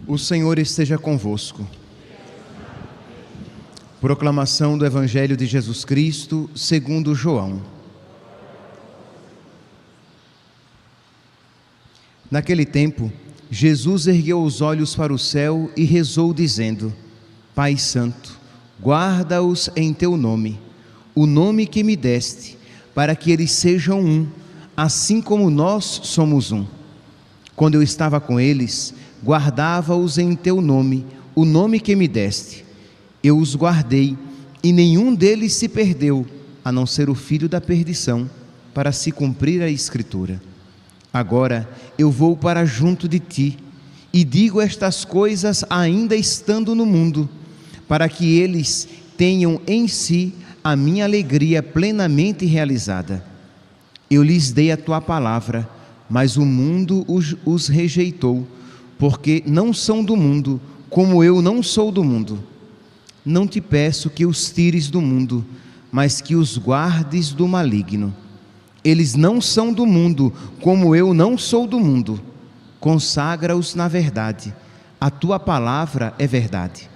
O Senhor esteja convosco. Proclamação do Evangelho de Jesus Cristo, segundo João. Naquele tempo, Jesus ergueu os olhos para o céu e rezou dizendo: Pai Santo, guarda-os em teu nome, o nome que me deste, para que eles sejam um, assim como nós somos um. Quando eu estava com eles, guardava-os em teu nome, o nome que me deste. Eu os guardei, e nenhum deles se perdeu, a não ser o filho da perdição, para se cumprir a Escritura. Agora eu vou para junto de ti, e digo estas coisas ainda estando no mundo, para que eles tenham em si a minha alegria plenamente realizada. Eu lhes dei a tua palavra, mas o mundo os rejeitou, porque não são do mundo, como eu não sou do mundo. Não te peço que os tires do mundo, mas que os guardes do maligno. Eles não são do mundo, como eu não sou do mundo. Consagra-os na verdade. A tua palavra é verdade.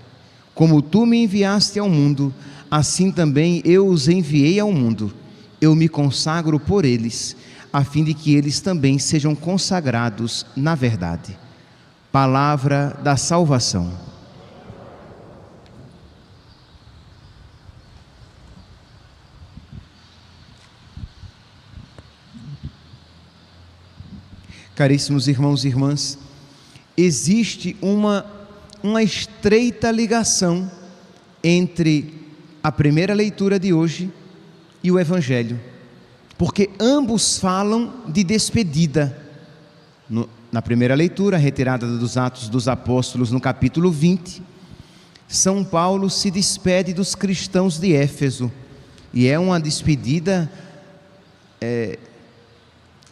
Como tu me enviaste ao mundo, assim também eu os enviei ao mundo. Eu me consagro por eles, a fim de que eles também sejam consagrados na verdade. Palavra da salvação. Caríssimos irmãos e irmãs, existe uma estreita ligação entre a primeira leitura de hoje e o Evangelho, porque ambos falam de despedida. Na primeira leitura, retirada dos Atos dos Apóstolos, no capítulo 20, São Paulo se despede dos cristãos de Éfeso, e é uma despedida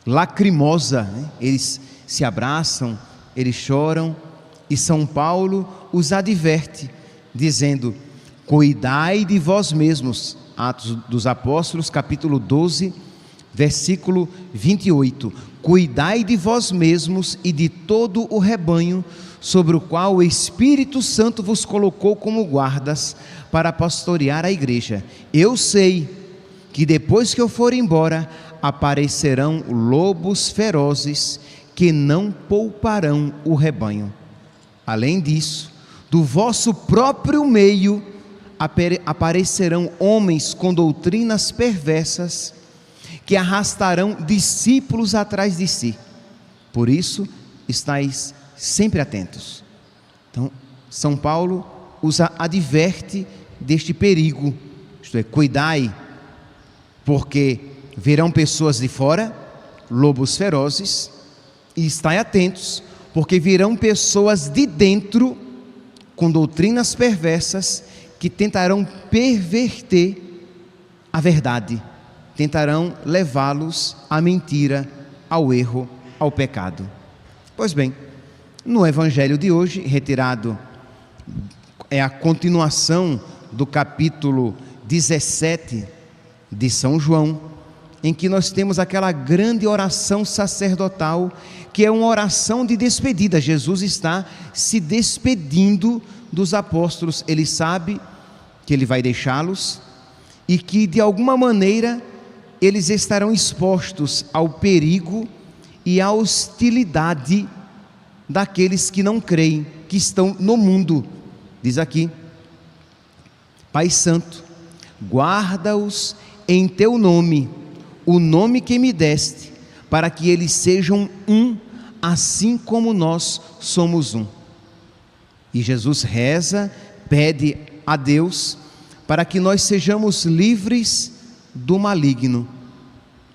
lacrimosa, né? Eles se abraçam, eles choram, e São Paulo os adverte, dizendo: cuidai de vós mesmos. Atos dos Apóstolos, capítulo 12, versículo 28. Cuidai de vós mesmos e de todo o rebanho, sobre o qual o Espírito Santo vos colocou como guardas, para pastorear a igreja. Eu sei que depois que eu for embora, aparecerão lobos ferozes, que não pouparão o rebanho. Além disso, do vosso próprio meio aparecerão homens com doutrinas perversas, que arrastarão discípulos atrás de si. Por isso, estais sempre atentos. Então, São Paulo os adverte deste perigo, isto é, cuidai, porque virão pessoas de fora, lobos ferozes, e estai atentos, porque virão pessoas de dentro, com doutrinas perversas, que tentarão perverter a verdade, tentarão levá-los à mentira, ao erro, ao pecado. Pois bem, no Evangelho de hoje, retirado, é a continuação do capítulo 17 de São João, em que nós temos aquela grande oração sacerdotal, que é uma oração de despedida. Jesus está se despedindo dos apóstolos. Ele sabe que ele vai deixá-los e que de alguma maneira eles estarão expostos ao perigo e à hostilidade daqueles que não creem, que estão no mundo. Diz aqui: Pai Santo, guarda-os em teu nome, o nome que me deste, para que eles sejam um, assim como nós somos um. E Jesus reza, pede a Deus para que nós sejamos livres do maligno,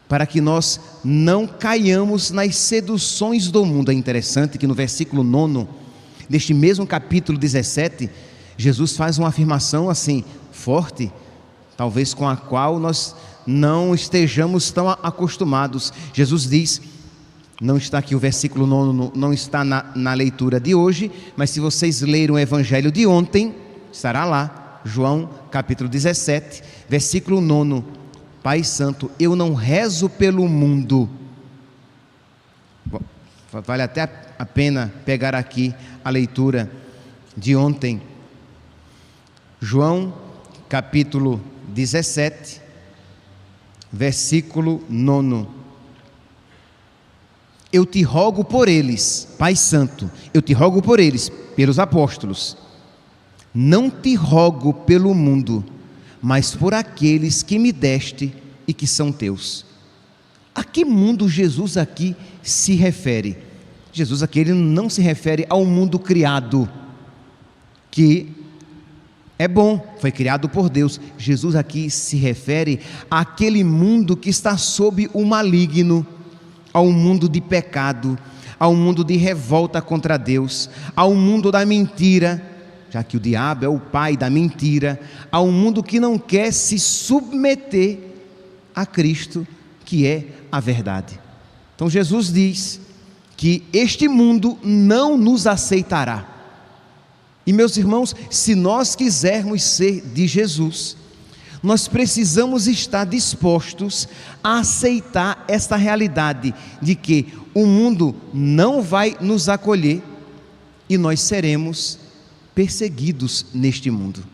para que nós não caiamos nas seduções do mundo. É interessante que no versículo 9 deste mesmo capítulo 17, Jesus faz uma afirmação assim, forte, talvez com a qual nós não estejamos tão acostumados. Jesus diz, não está aqui o versículo 9, não está na leitura de hoje, mas se vocês lerem o Evangelho de ontem, estará lá, João capítulo 17, versículo 9, Pai Santo, eu não rezo pelo mundo. Vale até a pena pegar aqui a leitura de ontem. João, capítulo 17, versículo 9. Eu te rogo por eles, Pai Santo, eu te rogo por eles, pelos apóstolos. Não te rogo pelo mundo, mas por aqueles que me deste e que são teus. A que mundo Jesus aqui se refere? Jesus aqui ele não se refere ao mundo criado, que é bom, foi criado por Deus. Jesus aqui se refere àquele mundo que está sob o maligno, ao mundo de pecado, ao mundo de revolta contra Deus, ao mundo da mentira, já que o diabo é o pai da mentira, ao mundo que não quer se submeter a Cristo, que é a verdade. Então Jesus diz que este mundo não nos aceitará. E meus irmãos, se nós quisermos ser de Jesus, nós precisamos estar dispostos a aceitar esta realidade de que o mundo não vai nos acolher e nós seremos perseguidos neste mundo.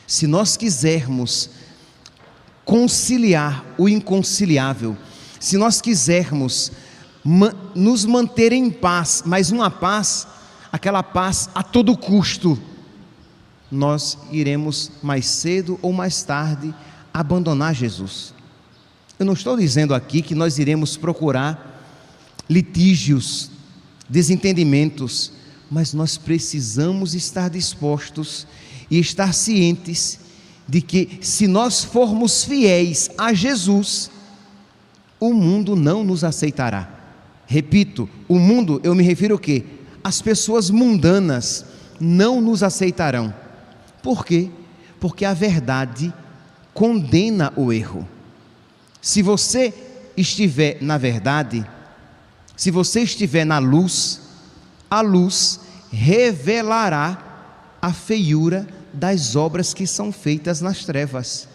Se nós quisermos conciliar o inconciliável, se nós quisermos nos manter em paz, mas uma paz, aquela paz a todo custo, nós iremos mais cedo ou mais tarde abandonar Jesus. Eu não estou dizendo aqui que nós iremos procurar litígios, desentendimentos, mas nós precisamos estar dispostos e estar cientes de que se nós formos fiéis a Jesus, o mundo não nos aceitará. Repito, o mundo, eu me refiro ao quê? As pessoas mundanas não nos aceitarão. Por quê? Porque a verdade condena o erro. Se você estiver na verdade, se você estiver na luz, a luz revelará a feiura das obras que são feitas nas trevas.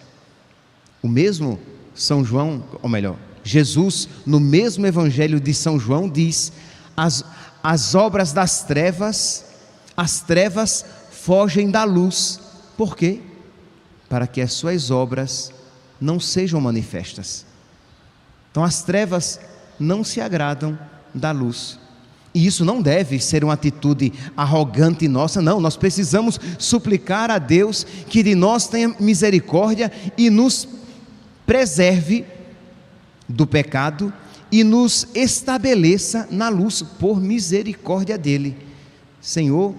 O mesmo São João, ou melhor, Jesus, no mesmo Evangelho de São João, diz: as obras das trevas, as trevas fogem da luz. Por quê? Para que as suas obras não sejam manifestas. Então as trevas não se agradam da luz. E isso não deve ser uma atitude arrogante nossa, não. Nós precisamos suplicar a Deus que de nós tenha misericórdia e nos preserve do pecado e nos estabeleça na luz por misericórdia dele. Senhor,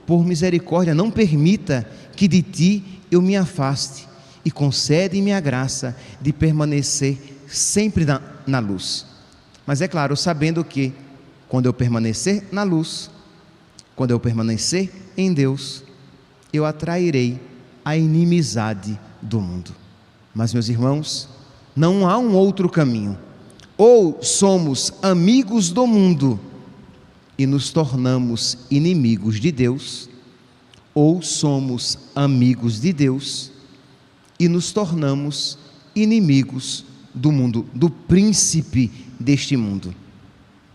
por misericórdia, não permita que de ti eu me afaste e concede-me a graça de permanecer sempre na luz. Mas é claro, sabendo que quando eu permanecer na luz, quando eu permanecer em Deus, eu atrairei a inimizade do mundo. Mas meus irmãos, não há um outro caminho. Ou somos amigos do mundo e nos tornamos inimigos de Deus, ou somos amigos de Deus e nos tornamos inimigos do mundo, do príncipe deste mundo.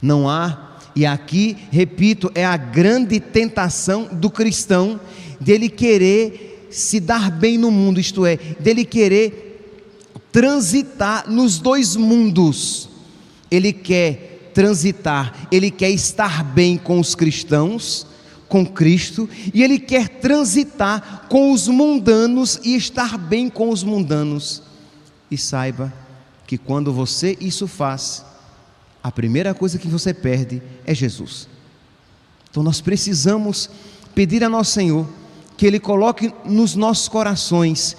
Não há, e aqui, repito, é a grande tentação do cristão, dele querer se dar bem no mundo, isto é, dele querer transitar nos dois mundos. Ele quer transitar, ele quer estar bem com os cristãos, com Cristo, e ele quer transitar com os mundanos e estar bem com os mundanos. E saiba que quando você isso faz, a primeira coisa que você perde é Jesus. Então nós precisamos pedir a nosso Senhor que Ele coloque nos nossos corações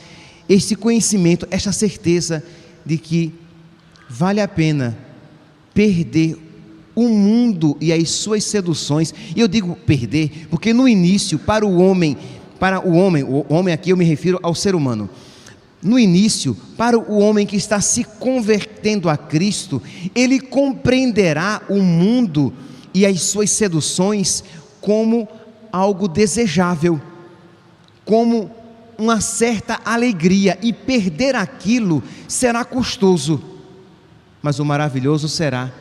esse conhecimento, essa certeza de que vale a pena perder o mundo e as suas seduções. E eu digo perder porque no início, o homem aqui eu me refiro ao ser humano. No início, para o homem que está se convertendo a Cristo, ele compreenderá o mundo e as suas seduções como algo desejável, como uma certa alegria, e perder aquilo será custoso, mas o maravilhoso será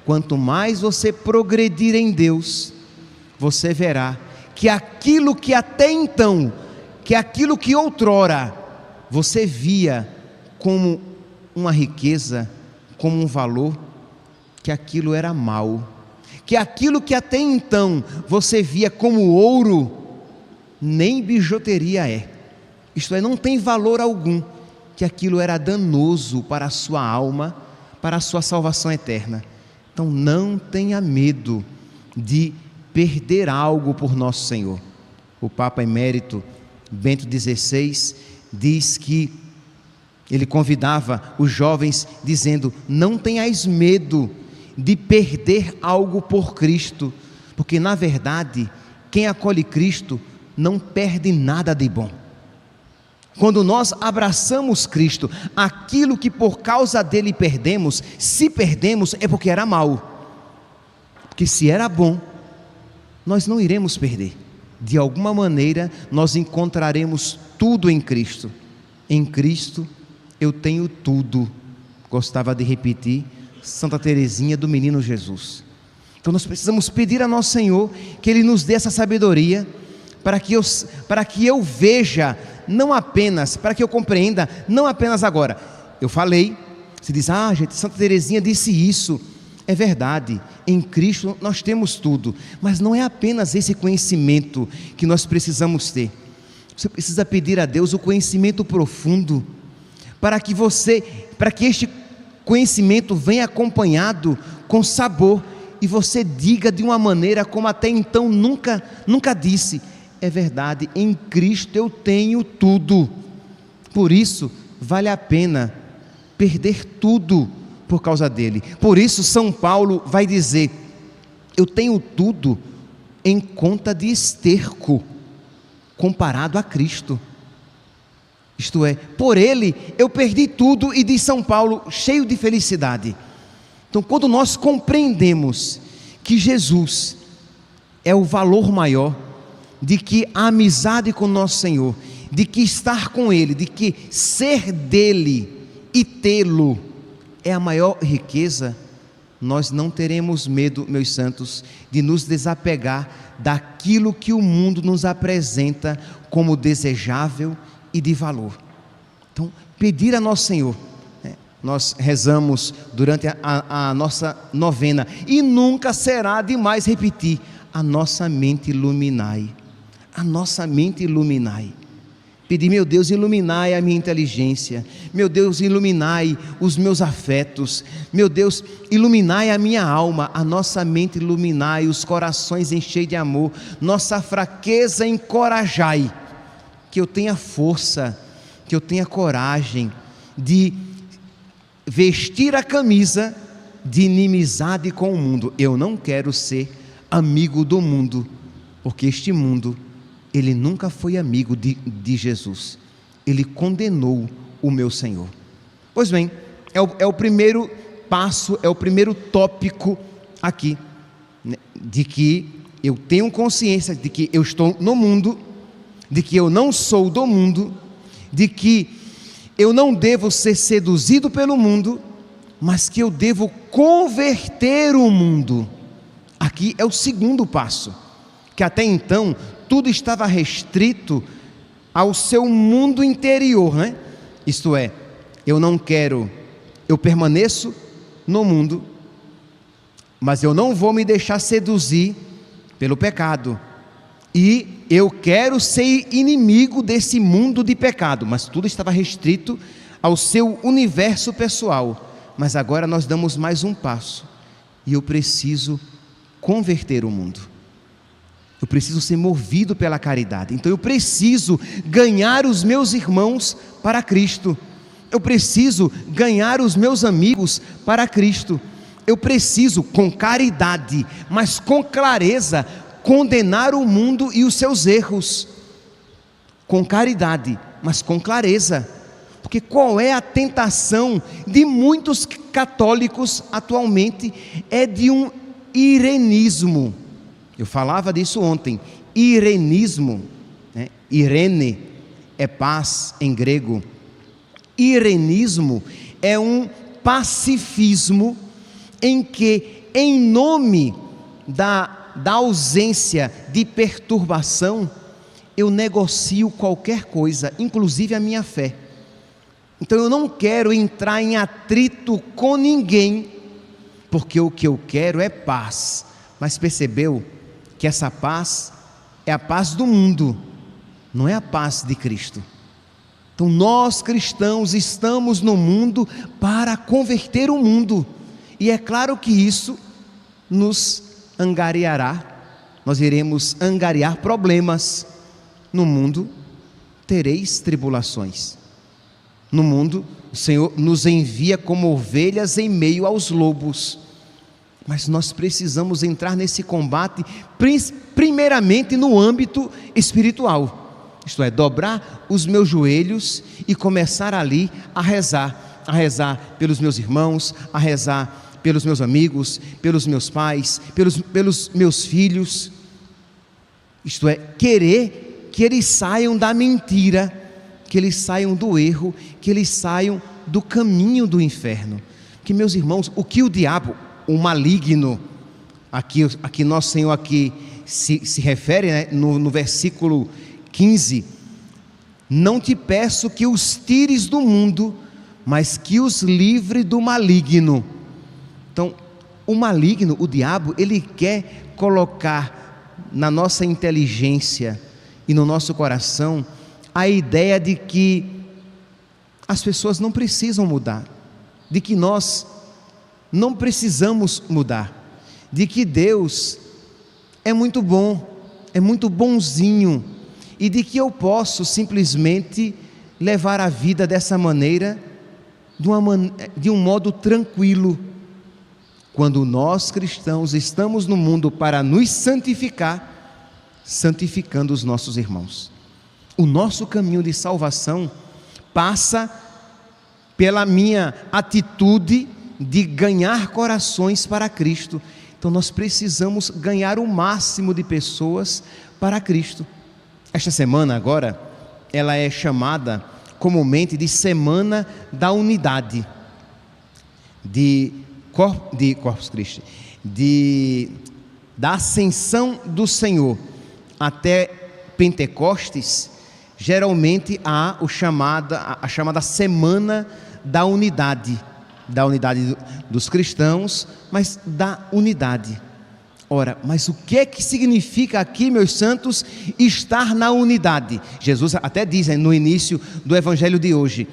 quanto mais você progredir em Deus, você verá que aquilo que até então, que aquilo que outrora você via como uma riqueza, como um valor, que aquilo era mal, que aquilo que até então você via como ouro, nem bijuteria é, isto é, não tem valor algum, que aquilo era danoso para a sua alma, para a sua salvação eterna. Então não tenha medo de perder algo por nosso Senhor. O Papa Emérito Bento XVI diz que ele convidava os jovens dizendo: não tenhais medo de perder algo por Cristo, porque na verdade quem acolhe Cristo não perde nada de bom. Quando nós abraçamos Cristo, aquilo que por causa dele perdemos, se perdemos é porque era mal, porque se era bom, nós não iremos perder. De alguma maneira nós encontraremos tudo em Cristo. Em Cristo eu tenho tudo. Gostava de repetir Santa Teresinha do Menino Jesus. Então nós precisamos pedir a nosso Senhor que Ele nos dê essa sabedoria, para que eu veja, não apenas, para que eu compreenda, não apenas agora. Eu falei, se diz, gente, Santa Teresinha disse isso. É verdade, em Cristo nós temos tudo, mas não é apenas esse conhecimento que nós precisamos ter. Você precisa pedir a Deus o conhecimento profundo, para que este conhecimento venha acompanhado com sabor, e você diga de uma maneira como até então nunca disse: é verdade, em Cristo eu tenho tudo. Por isso vale a pena perder tudo por causa dele. Por isso São Paulo vai dizer: eu tenho tudo em conta de esterco comparado a Cristo. Isto é, por ele eu perdi tudo, e diz São Paulo, cheio de felicidade. Então, quando nós compreendemos que Jesus é o valor maior, de que a amizade com nosso Senhor, de que estar com Ele, de que ser dele e tê-lo é a maior riqueza, nós não teremos medo, meus santos, de nos desapegar daquilo que o mundo nos apresenta como desejável e de valor. Então, pedir a nosso Senhor, nós rezamos durante a nossa novena, e nunca será demais repetir: a nossa mente iluminai, a nossa mente iluminai. Pedir: meu Deus, iluminai a minha inteligência, meu Deus, iluminai os meus afetos, meu Deus, iluminai a minha alma, a nossa mente iluminai, os corações enchei de amor, nossa fraqueza encorajai, que eu tenha força, que eu tenha coragem de vestir a camisa de inimizade com o mundo. Eu não quero ser amigo do mundo, porque este mundo, ele nunca foi amigo de Jesus, ele condenou o meu Senhor. Pois bem, é o primeiro passo, é o primeiro tópico aqui, né, de que eu tenho consciência de que eu estou no mundo, de que eu não sou do mundo, de que eu não devo ser seduzido pelo mundo, mas que eu devo converter o mundo. Aqui é o segundo passo, que até então tudo estava restrito ao seu mundo interior, né? Isto é, eu permaneço no mundo, mas eu não vou me deixar seduzir pelo pecado, e eu quero ser inimigo desse mundo de pecado, mas tudo estava restrito ao seu universo pessoal. Mas agora nós damos mais um passo, e eu preciso converter o mundo, eu preciso ser movido pela caridade. Então eu preciso ganhar os meus irmãos para Cristo, eu preciso ganhar os meus amigos para Cristo, eu preciso com caridade, mas com clareza, condenar o mundo e os seus erros, com caridade, mas com clareza. Porque qual é a tentação de muitos católicos atualmente? É de um irenismo. Eu falava disso ontem. Irenismo, né? Irene é paz em grego. Irenismo é um pacifismo em que em nome da ausência de perturbação, eu negocio qualquer coisa, inclusive a minha fé. Então eu não quero entrar em atrito com ninguém, porque o que eu quero é paz. Mas percebeu que essa paz é a paz do mundo, não é a paz de Cristo. Então nós cristãos estamos no mundo para converter o mundo, e é claro que isso nos angariará, nós iremos angariar problemas. No mundo tereis tribulações. No mundo o Senhor nos envia como ovelhas em meio aos lobos, mas nós precisamos entrar nesse combate primeiramente no âmbito espiritual, isto é, dobrar os meus joelhos e começar ali a rezar pelos meus irmãos, a rezar pelos meus amigos, pelos meus pais, pelos meus filhos, isto é, querer que eles saiam da mentira, que eles saiam do erro, que eles saiam do caminho do inferno. Que, meus irmãos, o que o diabo, o maligno, aqui nosso Senhor aqui se refere, né, no versículo 15, não te peço que os tires do mundo, mas que os livre do maligno. Então, o maligno, o diabo, ele quer colocar na nossa inteligência e no nosso coração a ideia de que as pessoas não precisam mudar, de que nós não precisamos mudar, de que Deus é muito bom, é muito bonzinho, e de que eu posso simplesmente levar a vida dessa maneira, de um modo tranquilo. Quando nós cristãos estamos no mundo para nos santificar, santificando os nossos irmãos. O nosso caminho de salvação passa pela minha atitude de ganhar corações para Cristo. Então nós precisamos ganhar o máximo de pessoas para Cristo. Esta semana agora, ela é chamada comumente de Semana da Unidade, de Corpus Christi, da Ascensão do Senhor até Pentecostes. Geralmente há a chamada Semana da Unidade dos cristãos, mas da unidade. Ora, mas o que é que significa aqui, meus santos, estar na unidade? Jesus até diz no início do evangelho de hoje: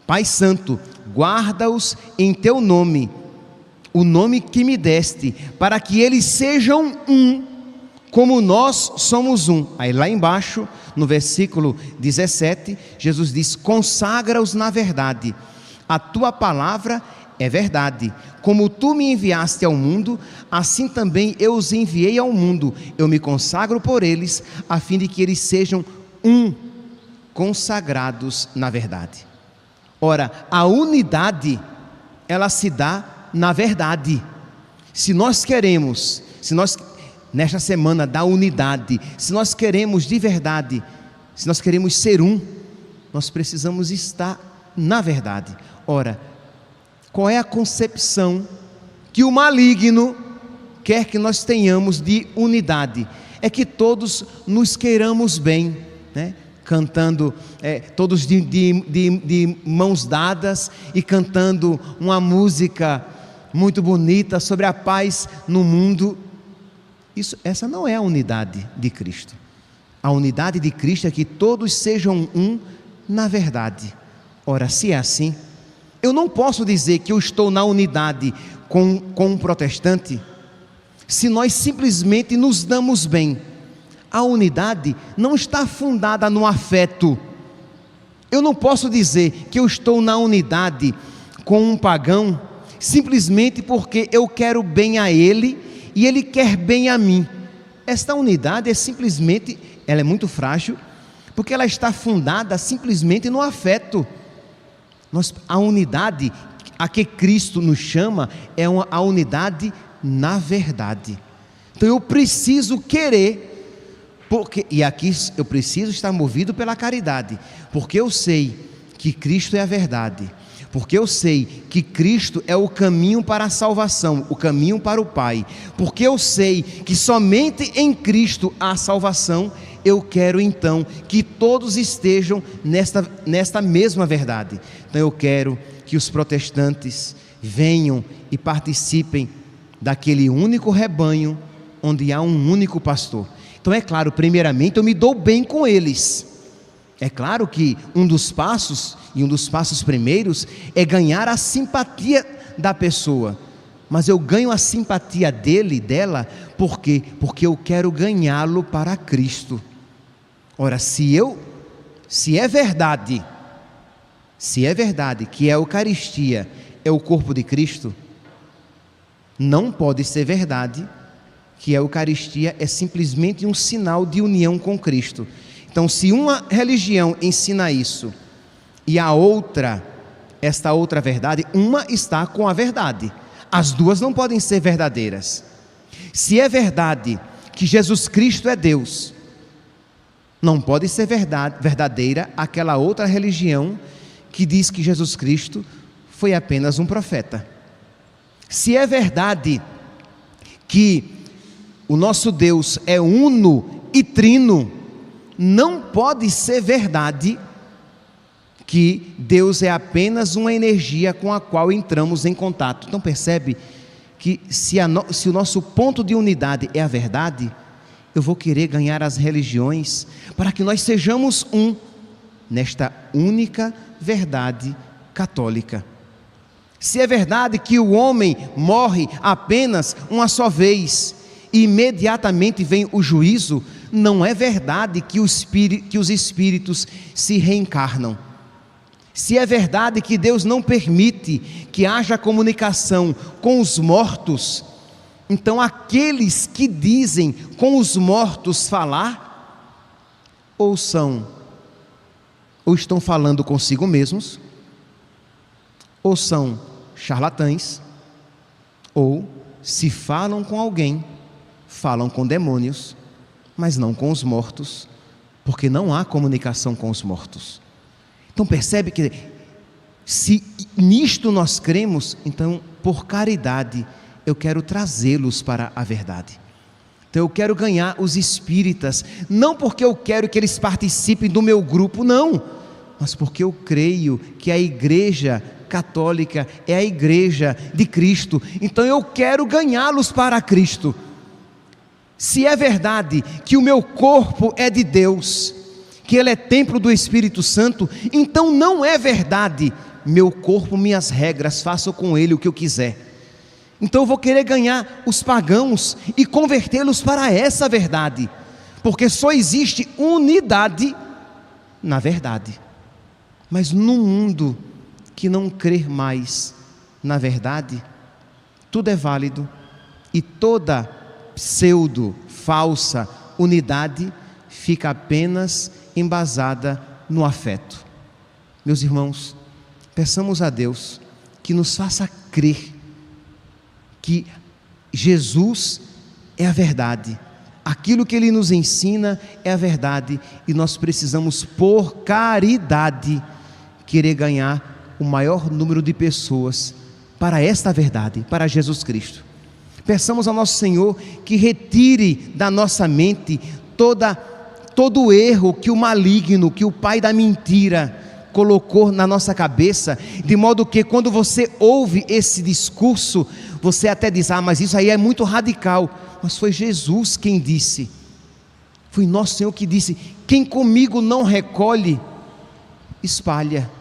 Pai Santo, guarda-os em teu nome, o nome que me deste, para que eles sejam um, como nós somos um. Aí lá embaixo, no versículo 17, Jesus diz: consagra-os na verdade, a tua palavra é verdade. Como tu me enviaste ao mundo, assim também eu os enviei ao mundo. Eu me consagro por eles, a fim de que eles sejam um, consagrados na verdade. Ora, a unidade, ela se dá na verdade. Se nós queremos, nesta semana da unidade, se nós queremos de verdade, se nós queremos ser um, nós precisamos estar na verdade. Ora, qual é a concepção que o maligno quer que nós tenhamos de unidade? É que todos nos queiramos bem, né? Cantando, todos de mãos dadas e cantando uma música muito bonita sobre a paz no mundo. Essa não é a unidade de Cristo. A unidade de Cristo é que todos sejam um na verdade. Ora, se é assim, eu não posso dizer que eu estou na unidade com um protestante, se nós simplesmente nos damos bem. A unidade não está fundada no afeto. Eu não posso dizer que eu estou na unidade com um pagão, simplesmente porque eu quero bem a ele e ele quer bem a mim. Esta unidade ela é muito frágil, porque ela está fundada simplesmente no afeto. A unidade a que Cristo nos chama é a unidade na verdade. Então eu preciso querer, e aqui eu preciso estar movido pela caridade, porque eu sei que Cristo é a verdade, porque eu sei que Cristo é o caminho para a salvação, o caminho para o Pai, porque eu sei que somente em Cristo há salvação, eu quero então que todos estejam nesta mesma verdade. Então eu quero que os protestantes venham e participem daquele único rebanho onde há um único pastor. Então é claro, primeiramente eu me dou bem com eles. É claro que um dos passos primeiros é ganhar a simpatia da pessoa. Mas eu ganho a simpatia dela, por quê? Porque eu quero ganhá-lo para Cristo. Ora, se é verdade que a Eucaristia é o corpo de Cristo, não pode ser verdade que a Eucaristia é simplesmente um sinal de união com Cristo. Então, se uma religião ensina isso e a outra, esta outra verdade, uma está com a verdade. As duas não podem ser verdadeiras. Se é verdade que Jesus Cristo é Deus, não pode ser verdadeira aquela outra religião que diz que Jesus Cristo foi apenas um profeta. Se é verdade que o nosso Deus é uno e trino, não pode ser verdade que Deus é apenas uma energia com a qual entramos em contato. Então percebe que se o nosso ponto de unidade é a verdade, eu vou querer ganhar as religiões para que nós sejamos um nesta única verdade católica. Se é verdade que o homem morre apenas uma só vez e imediatamente vem o juízo, não é verdade que os espíritos se reencarnam. Se é verdade que Deus não permite que haja comunicação com os mortos, então aqueles que dizem com os mortos falar, ou estão falando consigo mesmos, ou são charlatães, ou se falam com alguém, falam com demônios, mas não com os mortos, porque não há comunicação com os mortos. Então percebe que se nisto nós cremos, então por caridade eu quero trazê-los para a verdade. Então eu quero ganhar os espíritas, não porque eu quero que eles participem do meu grupo, não, mas porque eu creio que a Igreja Católica é a Igreja de Cristo, então eu quero ganhá-los para Cristo. Se é verdade que o meu corpo é de Deus, que ele é templo do Espírito Santo, então não é verdade meu corpo, minhas regras, faço com ele o que eu quiser. Então eu vou querer ganhar os pagãos e convertê-los para essa verdade, porque só existe unidade na verdade. Mas num mundo que não crer mais na verdade, tudo é válido e toda pseudo, falsa unidade fica apenas embasada no afeto. Meus irmãos, peçamos a Deus que nos faça crer que Jesus é a verdade, aquilo que Ele nos ensina é a verdade, e nós precisamos por caridade querer ganhar o maior número de pessoas para esta verdade, para Jesus Cristo. Peçamos ao nosso Senhor que retire da nossa mente todo o erro que o maligno, que o pai da mentira colocou na nossa cabeça, de modo que quando você ouve esse discurso, você até diz, mas isso aí é muito radical, mas foi Jesus quem disse, foi nosso Senhor que disse, quem comigo não recolhe, espalha.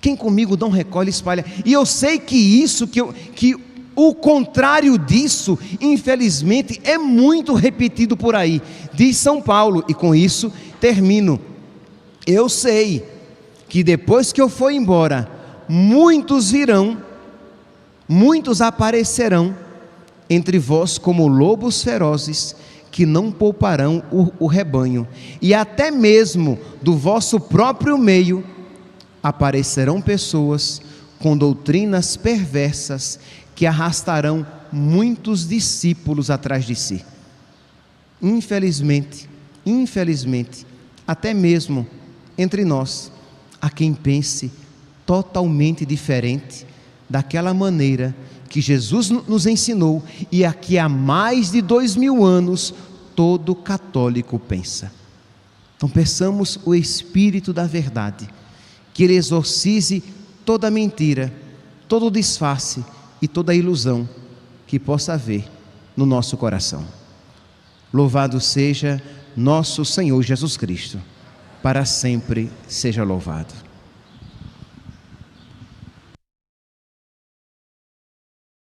Quem comigo não recolhe, espalha. E eu sei que o contrário disso, infelizmente, é muito repetido por aí. Diz São Paulo, e com isso termino. Eu sei que depois que eu for embora, muitos virão, muitos aparecerão entre vós como lobos ferozes, que não pouparão o rebanho. E até mesmo do vosso próprio meio, aparecerão pessoas com doutrinas perversas, que arrastarão muitos discípulos atrás de si. Infelizmente, até mesmo entre nós, há quem pense totalmente diferente daquela maneira que Jesus nos ensinou e a que há mais de 2000 anos todo católico pensa. Então peçamos o Espírito da verdade, que Ele exorcize toda mentira, todo disfarce e toda ilusão que possa haver no nosso coração. Louvado seja nosso Senhor Jesus Cristo, para sempre seja louvado.